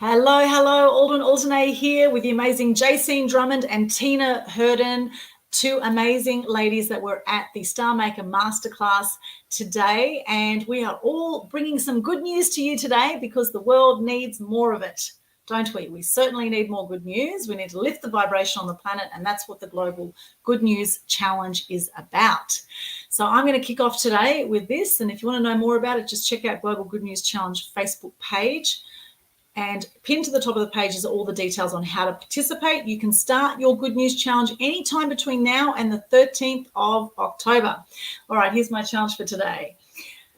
Hello, Aldwyn Altuney here with the amazing Jacine Drummond and Tina Herden, two amazing ladies that were at the Star Maker Masterclass today. And we are all bringing some good news to you today because the world needs more of it, don't we? We certainly need more good news. We need to lift the vibration on the planet, and that's what the Global Good News Challenge is about. So I'm going to kick off today with this. And if you want to know more about it, just check out Global Good News Challenge Facebook page. And pinned to the top of the page is all the details on how to participate. You can start your Good News Challenge anytime between now and the 13th of October. All right, here's my challenge for today.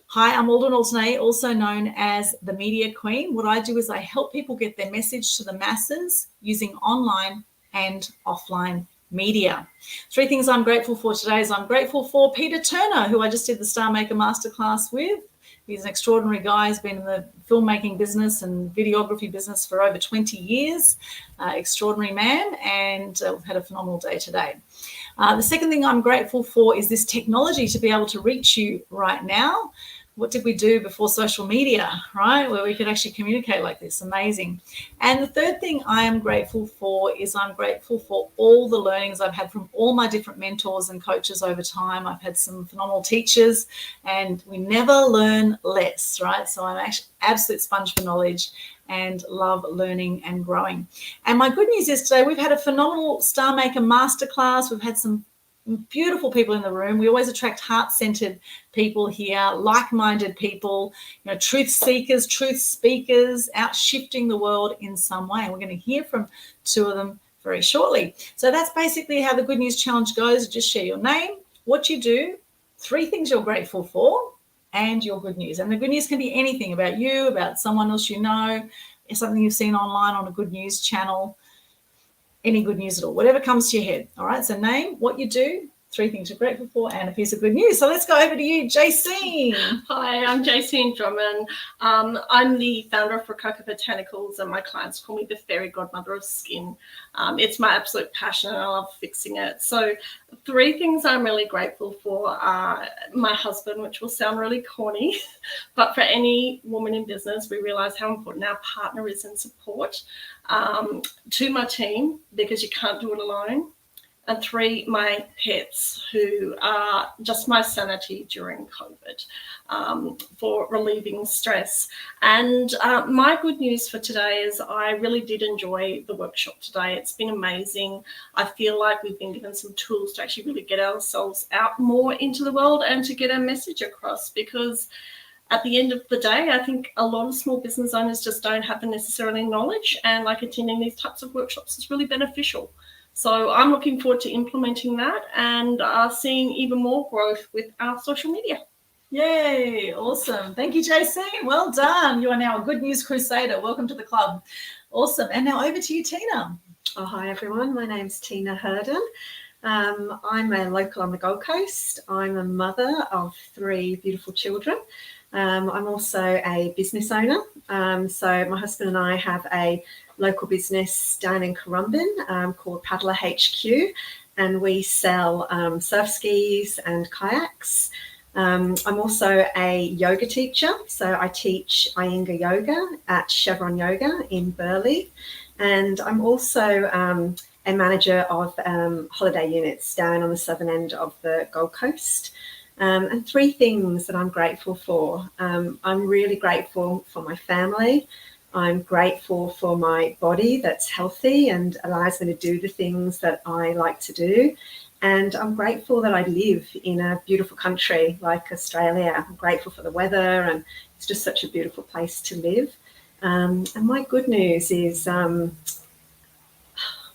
Hi, I'm Aldwyn Altuney, also known as the Media Queen. What I do is I help people get their message to the masses using online and offline media. Three things I'm grateful for today is I'm grateful for Peter Turner, who I just did the Star Maker Masterclass with. He's an extraordinary guy. He's been in the filmmaking business and videography business for over 20 years. Extraordinary man, and we've had a phenomenal day today. The second thing I'm grateful for is this technology to be able to reach you right now. What did we do before social media, right? Where we could actually communicate like this. Amazing. And the third thing I am grateful for is I'm grateful for all the learnings I've had from all my different mentors and coaches over time. I've had some phenomenal teachers, and we never learn less, right? So I'm actually absolute sponge for knowledge and love learning and growing. And my good news is today we've had a phenomenal Star Maker Masterclass. We've had some beautiful people in the room. We always attract heart-centered people here, like-minded people, truth seekers, truth speakers, out shifting the world in some way. And we're going to hear from two of them very shortly. So that's basically how the Good News Challenge goes. Just share your name, what you do, three things you're grateful for, and your good news. And the good news can be anything about you, about someone else you know, something you've seen online on a good news channel. Any good news at all, whatever comes to your head. All right, so name, what you do, three things you're grateful for, and a piece of good news. So let's go over to you, Jacine. Hi, I'm Jacine Drummond. I'm the founder of Rococo Botanicals, and my clients call me the fairy godmother of skin. It's my absolute passion, and I love fixing it. So three things I'm really grateful for are my husband, which will sound really corny, but for any woman in business, we realize how important our partner is in support. To my team, because you can't do it alone. And three, my pets, who are just my sanity during COVID, for relieving stress. And my good news for today is I really did enjoy the workshop today. It's been amazing. I feel like we've been given some tools to actually really get ourselves out more into the world and to get our message across, because at the end of the day, I think a lot of small business owners just don't have the necessarily knowledge, and like attending these types of workshops is really beneficial. So I'm looking forward to implementing that and seeing even more growth with our social media. Yay, awesome. Thank you, Jacine. Well done. You are now a Good News Crusader. Welcome to the club. Awesome. And now over to you, Tina. Oh, hi, everyone. My name's Tina Herden. I'm a local on the Gold Coast. I'm a mother of three beautiful children. I'm also a business owner. So my husband and I have a local business down in Currumbin called Paddler HQ, and we sell surf skis and kayaks. I'm also a yoga teacher, so I teach Iyengar Yoga at Chevron Yoga in Burleigh, and I'm also a manager of holiday units down on the southern end of the Gold Coast. And three things that I'm grateful for. I'm really grateful for my family. I'm grateful for my body that's healthy and allows me to do the things that I like to do. And I'm grateful that I live in a beautiful country like Australia. I'm grateful for the weather, and it's just such a beautiful place to live. And my good news is,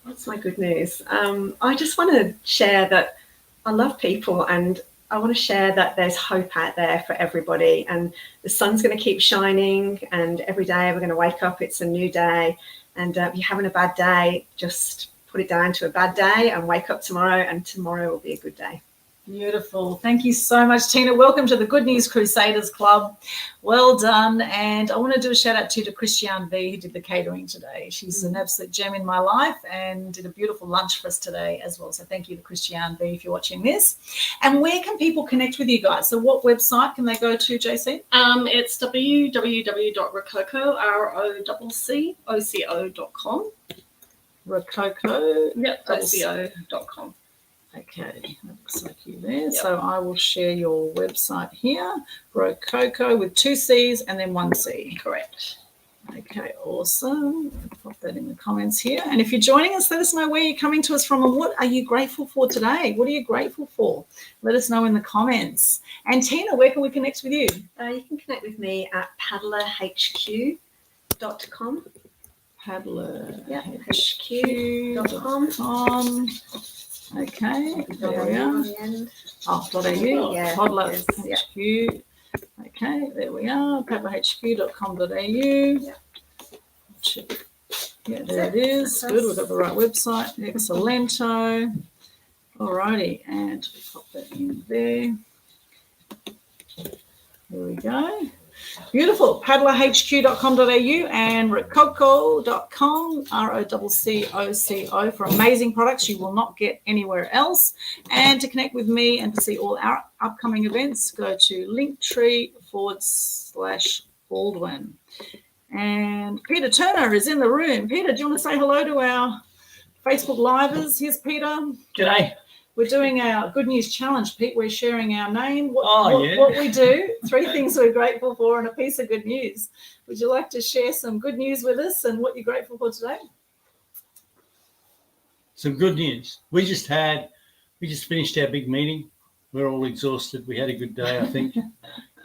what's my good news? I just want to share that I love people, and I want to share that there's hope out there for everybody, and the sun's going to keep shining, and every day we're going to wake up, it's a new day. And if you're having a bad day, just put it down to a bad day and wake up tomorrow, and tomorrow will be a good day. Beautiful. Thank you so much, Tina. Welcome to the Good News Crusaders Club. Well done. And I want to do a shout out to Christiane V, who did the catering today. She's an absolute gem in my life and did a beautiful lunch for us today as well. So thank you to Christiane V if you're watching this. And where can people connect with you guys? So what website can they go to, JC? It's www.rococo.com. Rococo. Yep, oco.com. Okay, that looks like you there. Yep. So I will share your website here, Rococo with 2 C's and then 1 C. Correct. Okay, awesome. Pop that in the comments here. And if you're joining us, let us know where you're coming to us from and what are you grateful for today? What are you grateful for? Let us know in the comments. And Tina, where can we connect with you? You can connect with me at paddlerhq.com. paddlerhq.com. Okay, there we are. .au, yeah, Paddler yes, HQ. Okay, there we are, paddlerhq.com.au. Yeah, there it is. Good, we've got the right website. Excellento. Alrighty, and pop that in there. There we go. Beautiful. Paddlerhq.com.au and rococo.com, ROCCO, for amazing products you will not get anywhere else. And to connect with me and to see all our upcoming events, go to linktree/Aldwyn. And Peter Turner is in the room. Peter, do you want to say hello to our Facebook Livers? Here's Peter. G'day. We're doing our Good News Challenge, Pete. We're sharing our name, what we do, 3 things we're grateful for, and a piece of good news. Would you like to share some good news with us and what you're grateful for today? Some good news. We just finished our big meeting. We're all exhausted. We had a good day, I think.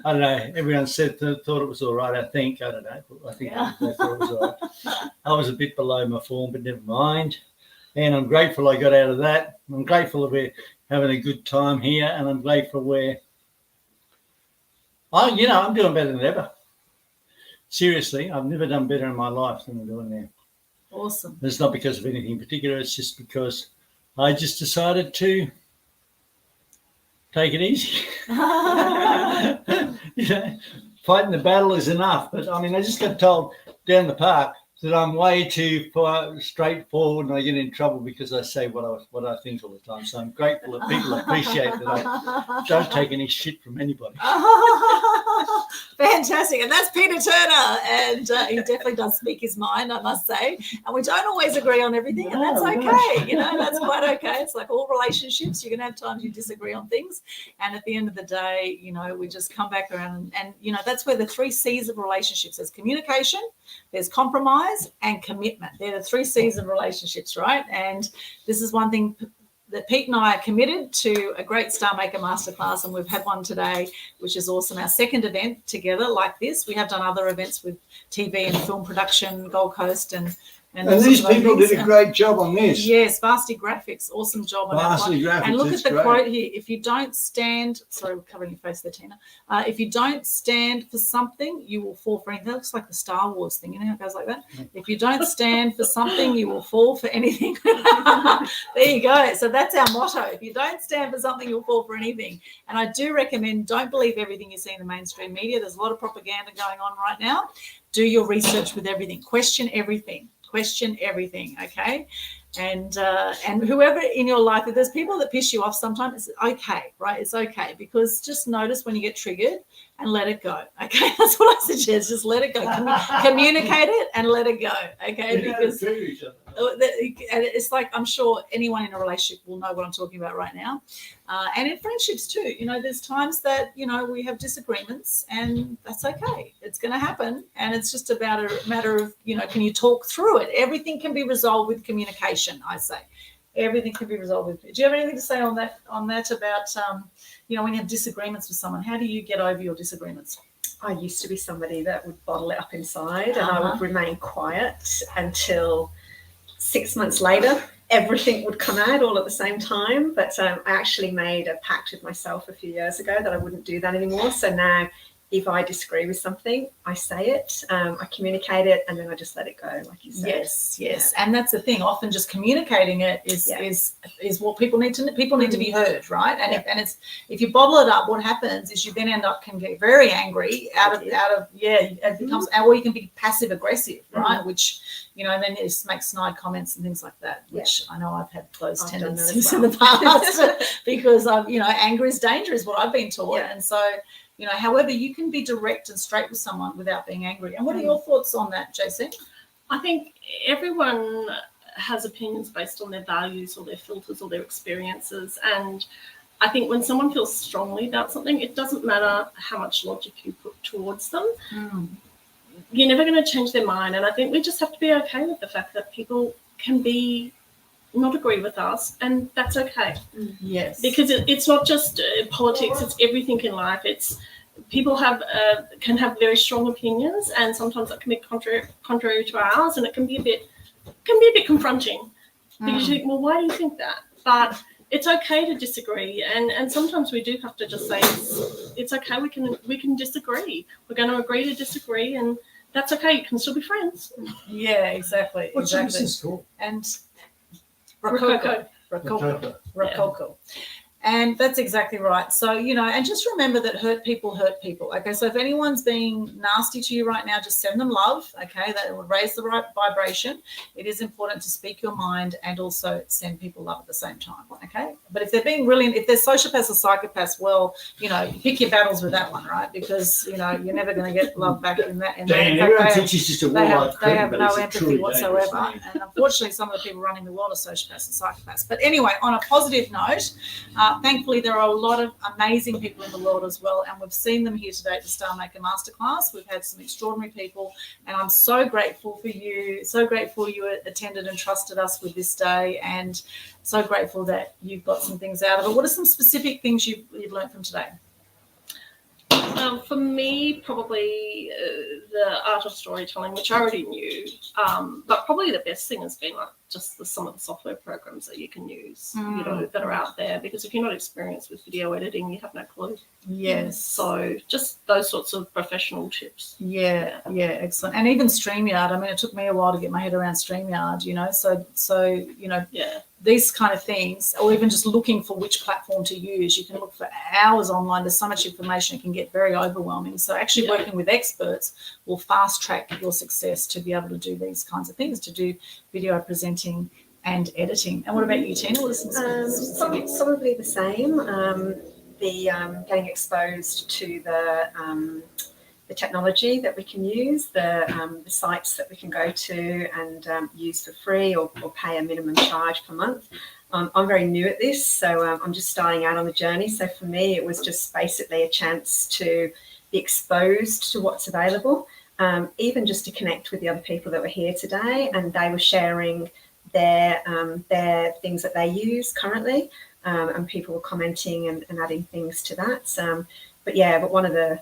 I don't know. Everyone thought it was all right, I think. I don't know. I think they thought it was all right. I was a bit below my form, but never mind. And I'm grateful I got out of that. I'm grateful that we're having a good time here, and I'm grateful I'm doing better than ever. Seriously, I've never done better in my life than I'm doing now. Awesome. It's not because of anything particular. It's just because I just decided to take it easy. Fighting the battle is enough. But, I just got told down the park that I'm way too straightforward and I get in trouble because I say what I think all the time. So I'm grateful that people appreciate that I don't take any shit from anybody. Fantastic. And that's Peter Turner. And he definitely does speak his mind, I must say. And we don't always agree on everything, and that's okay. That's quite okay. It's like all relationships. You're going to have times you disagree on things. And at the end of the day, we just come back around and that's where the 3 C's of relationships. There's communication, there's compromise, and commitment. They're the 3 C's of relationships, right? And this is one thing that Pete and I are committed to, a great Star Maker Masterclass, and we've had one today, which is awesome. Our second event together like this. We have done other events with TV and film production, Gold Coast, and these people did a great job on this. Yes, Varsity Graphics, awesome job on that one. Graphics, and look at the great quote here. If you don't stand, sorry, we're covering your face there, Tina. If you don't stand for something, you will fall for anything. That looks like the Star Wars thing. You know how it goes like that? If you don't stand for something, you will fall for anything. There you go. So that's our motto. If you don't stand for something, you'll fall for anything. And I do recommend, don't believe everything you see in the mainstream media. There's a lot of propaganda going on right now. Do your research with everything. Question everything. Question everything, okay? And whoever in your life, if there's people that piss you off sometimes, it's okay, right? It's okay, because just notice when you get triggered and let it go, okay? That's what I suggest. Just let it go. Communicate it and let it go, okay? Because it's like, I'm sure anyone in a relationship will know what I'm talking about right now. And in friendships too, there's times that, we have disagreements, and that's okay. It's going to happen. And it's just about a matter of, can you talk through it? Everything can be resolved with communication, I say. Everything can be resolved with. Do you have anything to say on that about, when you have disagreements with someone, how do you get over your disagreements? I used to be somebody that would bottle it up inside, and I would remain quiet until 6 months later, everything would come out all at the same time. But I actually made a pact with myself a few years ago that I wouldn't do that anymore. So now if I disagree with something, I say it, I communicate it, and then I just let it go, like you said. Yes. And that's the thing. Often just communicating it is what people need to be heard, right? And if you bottle it up, what happens is you then can get very angry it becomes, or you can be passive aggressive, right? Which, and then it just makes snide comments and things like that, which I know I've had those tendencies in the past because anger is danger is what I've been taught. And so, however, you can be direct and straight with someone without being angry. And what are your thoughts on that, JC? I think everyone has opinions based on their values or their filters or their experiences. And I think when someone feels strongly about something, it doesn't matter how much logic you put towards them. You're never going to change their mind. And I think we just have to be okay with the fact that people can not agree with us, and that's okay. Yes. Because it's not just politics, it's everything in life. It's people can have very strong opinions, and sometimes that can be contrary to ours, and it can be a bit confronting because you think, well, why do you think that? But it's okay to disagree, and sometimes we do have to just say it's okay. We can disagree. We're going to agree to disagree, and that's okay. You can still be friends. Yeah, exactly. What's your business called? And Rococo. Rococo. And that's exactly right. So, and just remember that hurt people hurt people. Okay, so if anyone's being nasty to you right now, just send them love. Okay, that will raise the right vibration. It is important to speak your mind and also send people love at the same time. Okay, but if they're being if they're sociopaths or psychopaths, well, pick your battles with that one, right? Because you're never going to get love back in that. Everyone teaches you to they have no empathy whatsoever. And unfortunately, some of the people running the world are sociopaths and psychopaths. But anyway, on a positive note, thankfully, there are a lot of amazing people in the world as well, and we've seen them here today at the Star Maker Masterclass. We've had some extraordinary people, and I'm so grateful for you, so grateful you attended and trusted us with this day, and so grateful that you've got some things out of it. What are some specific things you've learned from today? For me, probably the art of storytelling, which I already knew, but probably the best thing has been just some of the software programs that you can use, that are out there. Because if you're not experienced with video editing, you have no clue. Yes. So just those sorts of professional tips. Yeah, excellent. And even StreamYard. I mean, it took me a while to get my head around StreamYard. These kind of things, or even just looking for which platform to use. You can look for hours online. There's so much information, it can get very overwhelming. So actually working with experts will fast track your success to be able to do these kinds of things, to do video presenting and editing. And what about you, Tina? What are some specifics? Probably the same. Getting exposed to the technology that we can use, the sites that we can go to and use for free or pay a minimum charge per month. I'm very new at this, so I'm just starting out on the journey. So for me, it was just basically a chance to be exposed to what's available, even just to connect with the other people that were here today, and they were sharing their things that they use currently, and people were commenting and adding things to that. But one of the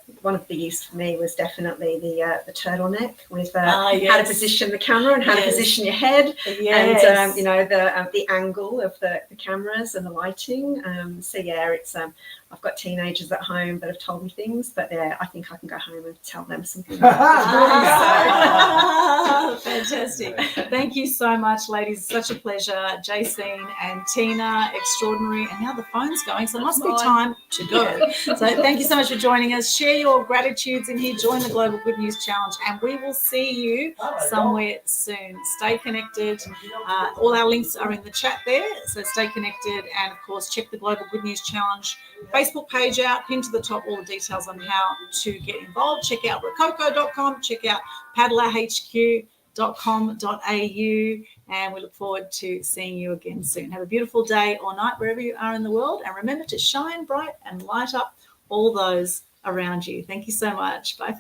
biggies for me was definitely the turtleneck with how to position the camera and how to position your head, and the angle of the cameras and the lighting. It's I've got teenagers at home that have told me things, but I think I can go home and tell them something. Fantastic. Thank you so much, ladies. Such a pleasure. Jacine and Tina, extraordinary. And now the phone's going, so it must be time to go. So thank you so much for joining us. Share your gratitudes in here. Join the Global Good News Challenge, and we will see you somewhere soon. Stay connected. All our links are in the chat there, so stay connected. And, of course, check the Global Good News Challenge Facebook page out, pinned to the top all the details on how to get involved. Check out rococo.com, check out paddlerhq.com.au, and we look forward to seeing you again soon. Have a beautiful day or night wherever you are in the world, and remember to shine bright and light up all those around you. Thank you so much. Bye.